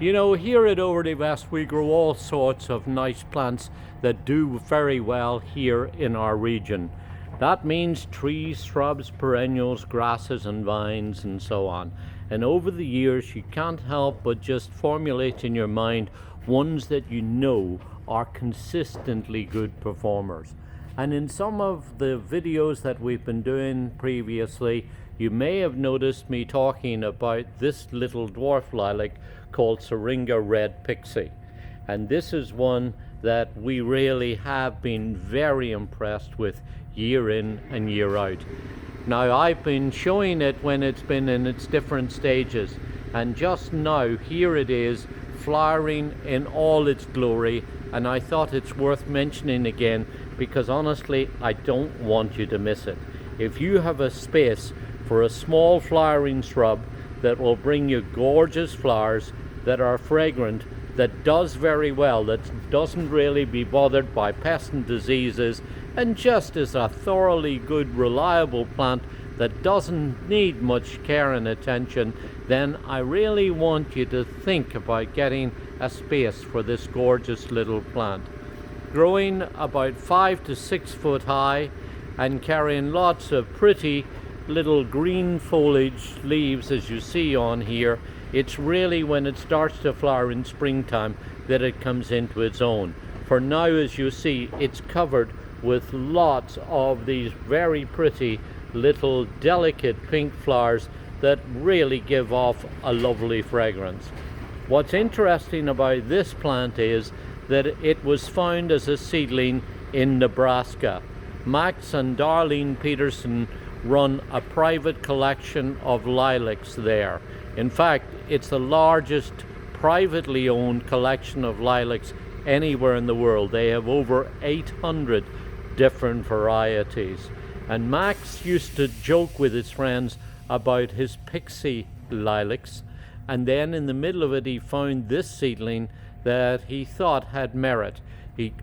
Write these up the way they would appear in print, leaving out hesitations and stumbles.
You know, here at Overdevest we grow all sorts of nice plants that do very well here in our region. That means trees, shrubs, perennials, grasses and vines and so on. And over the years you can't help but just formulate in your mind ones that you know are consistently good performers. And in some of the videos that we've been doing previously, you may have noticed me talking about this little dwarf lilac called Syringa Red Pixie. And this is one that we really have been very impressed with year in and year out. Now, I've been showing it when it's been in its different stages, and just now here it is flowering in all its glory, and I thought it's worth mentioning again because honestly I don't want you to miss it. If you have a space for a small flowering shrub that will bring you gorgeous flowers that are fragrant, that does very well, that doesn't really be bothered by pests and diseases, and just is a thoroughly good, reliable plant that doesn't need much care and attention, then I really want you to think about getting a space for this gorgeous little plant. Growing about 5 to 6 foot high and carrying lots of pretty little green foliage leaves as you see on here. It's really when it starts to flower in springtime that it comes into its own. For now, as you see, it's covered with lots of these very pretty little delicate pink flowers that really give off a lovely fragrance. What's interesting about this plant is that it was found as a seedling in Nebraska. Max and Darlene Peterson run a private collection of lilacs there. In fact, it's the largest privately owned collection of lilacs anywhere in the world. They have over 800 different varieties. And Max used to joke with his friends about his pixie lilacs, and then in the middle of it he found this seedling that he thought had merit. He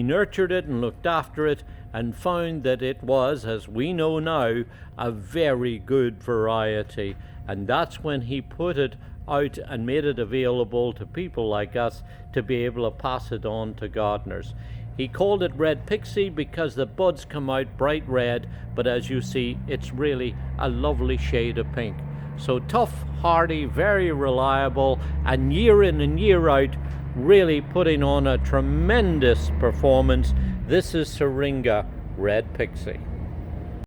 nurtured it and looked after it and found that it was, as we know now, a very good variety. And that's when he put it out and made it available to people like us to be able to pass it on to gardeners. He called it Red Pixie because the buds come out bright red, but as you see, it's really a lovely shade of pink. So tough, hardy, very reliable, and year in and year out, really putting on a tremendous performance. This is Syringa Red Pixie.